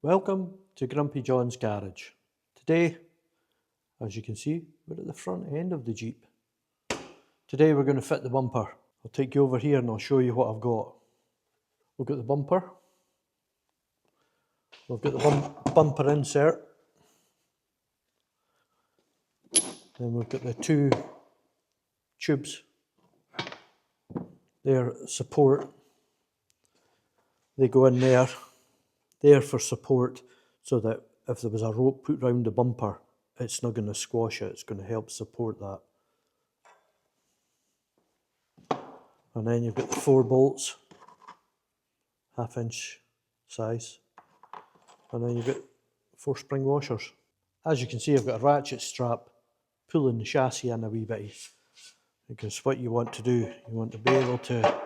Welcome to Grumpy John's garage. Today, as you can see, we're at the front end of the Jeep. Today we're going to fit the bumper. I'll take you over here and I'll show you what I've got. We've got the bumper. We've got the bumper insert. Then we've got the two tubes. They're support. They go in there. They're for support so that if there was a rope put round the bumper, it's not going to squash it, it's going to help support that. And then you've got the 4 bolts, 1/2 inch size, and then you've got 4 spring washers. As you can see, I've got a ratchet strap pulling the chassis in a wee bit, because what you want to do, you want to be able to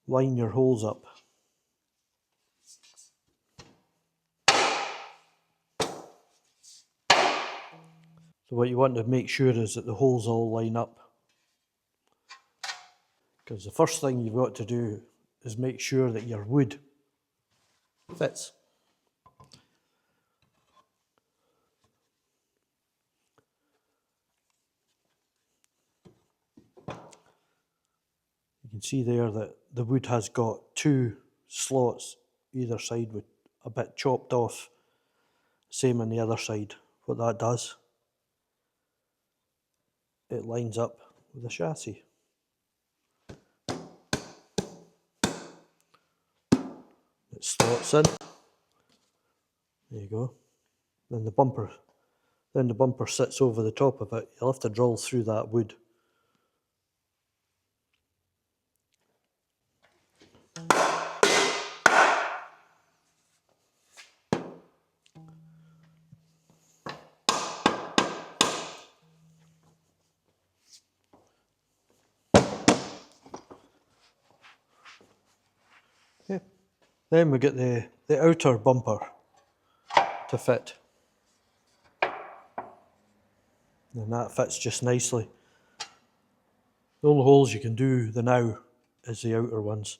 line your holes up. So what you want to make sure is that the holes all line up. Because the first thing you've got to do is make sure that your wood fits. You can see there that the wood has got 2 slots either side with a bit chopped off. Same on the other side. What that does, it lines up with the chassis. It slots in. There you go. Then the bumper sits over the top of it. You'll have to drill through that wood. Okay. Then we get the outer bumper to fit. And that fits just nicely. The only holes you can do now is the outer ones.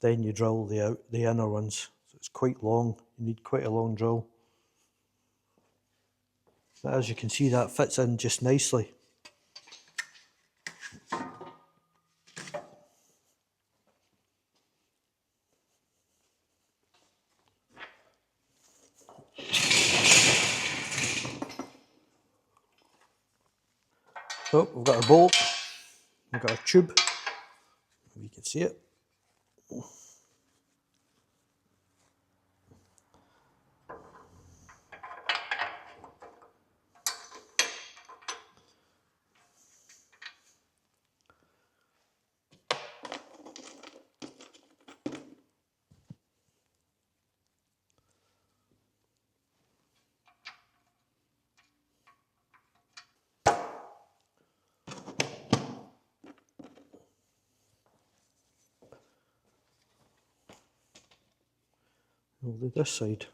Then you drill the inner ones. So it's quite long. You need quite a long drill. But as you can see, that fits in just nicely. So we've got our bolt, we've got our tube, if you can see it. We'll do this side.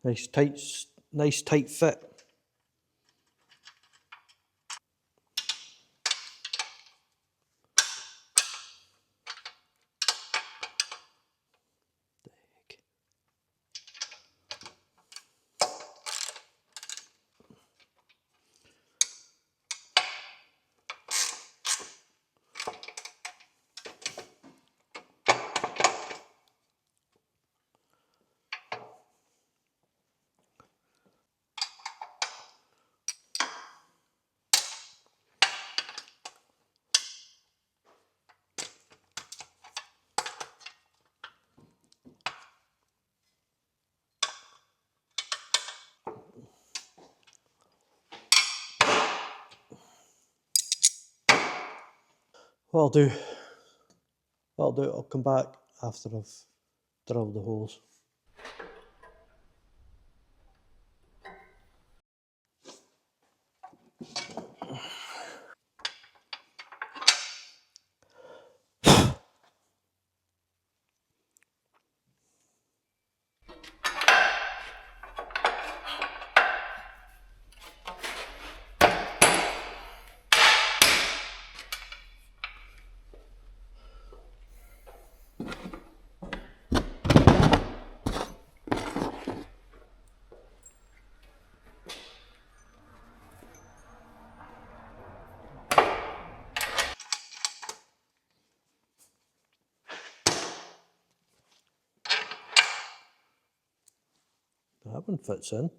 Nice tight fit. What I'll do, I'll come back after I've drilled the holes. That one fits in.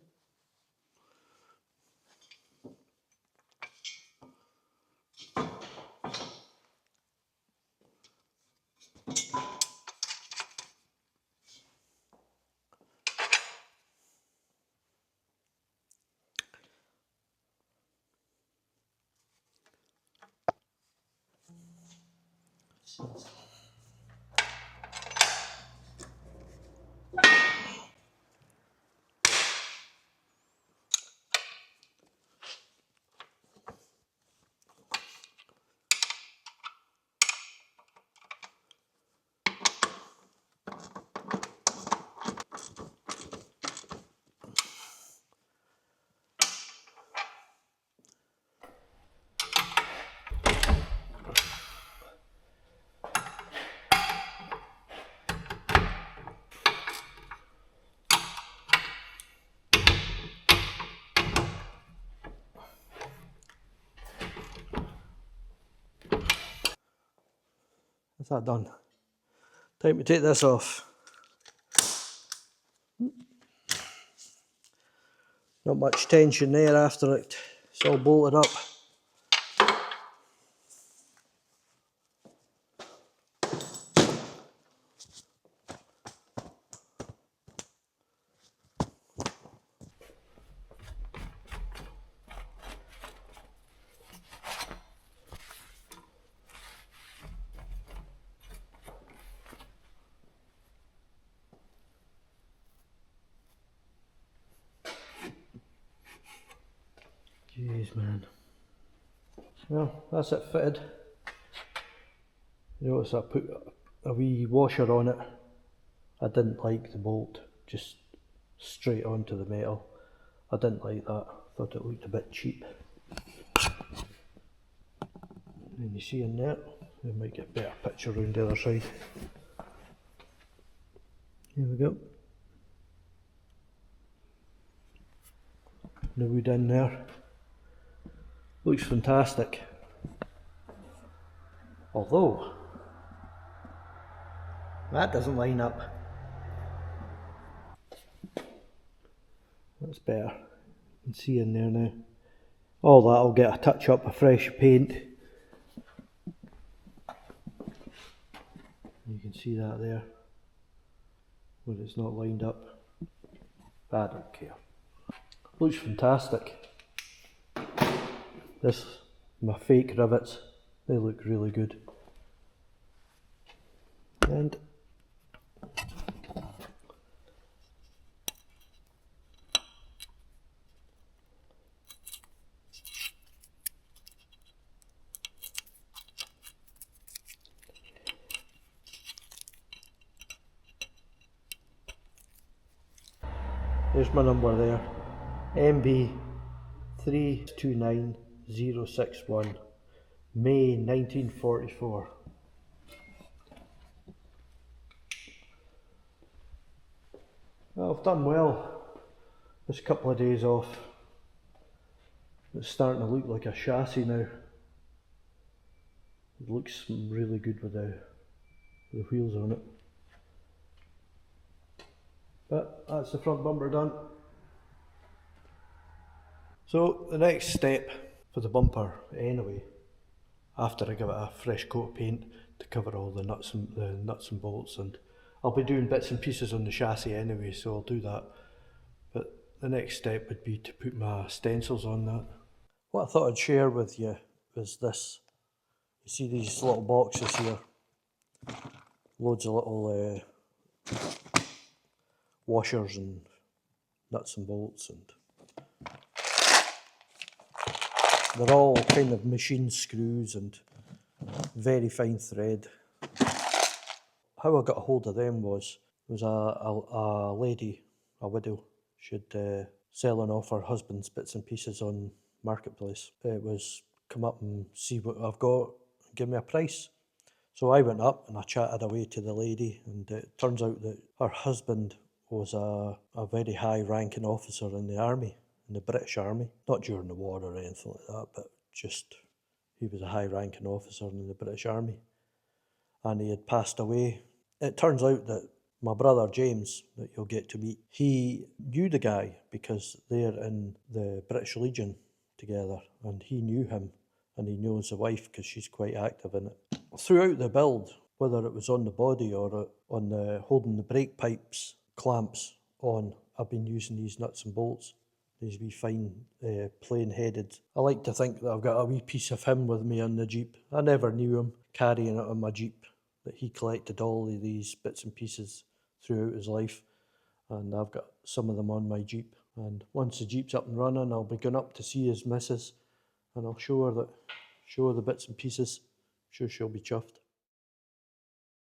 That's that done. Time to take this off. Not much tension there after it's all bolted up. Jeez, man. Well, that's it fitted. You notice I put a wee washer on it. I didn't like the bolt just straight onto the metal. I didn't like that. Thought it looked a bit cheap. And you see in there, we might get a better picture around the other side. Here we go. The wood in there. Looks fantastic. Although, that doesn't line up. That's better. You can see in there now. All that'll get a touch up of fresh paint. You can see that there, where it's not lined up. I don't care. Looks fantastic. This, my fake rivets, they look really good. And there's my number there, MB 329061, May 1944. Well, I've done well. This couple of days off. It's starting to look like a chassis now. It looks really good with the wheels on it. But that's the front bumper done. So the next step for the bumper anyway, after I give it a fresh coat of paint to cover all the nuts and bolts, and I'll be doing bits and pieces on the chassis anyway, so I'll do that. But the next step would be to put my stencils on that. What I thought I'd share with you is this. You see these little boxes here? Loads of little washers and nuts and bolts, and they're all kind of machine screws and very fine thread. How I got a hold of them was a lady, a widow, she'd selling off her husband's bits and pieces on Marketplace. It was come up and see what I've got, give me a price. So I went up and I chatted away to the lady, and it turns out that her husband was a very high ranking officer in the army, in the British Army. Not during the war or anything like that, but just he was a high ranking officer in the British Army. And he had passed away. It turns out that My brother James, that you'll get to meet, he knew the guy because they're in the British Legion together, and he knew him, and he knows the wife because she's quite active in it. Throughout the build, whether it was on the body or on the holding the brake pipes clamps on, I've been using these nuts and bolts, these wee fine plain headed. I like to think that I've got a wee piece of him with me on the Jeep. I never knew him carrying it on my Jeep, that he collected all of these bits and pieces throughout his life, and I've got some of them on my Jeep. And once the Jeep's up and running, I'll be going up to see his missus, and I'll show her the bits and pieces. I'm sure she'll be chuffed.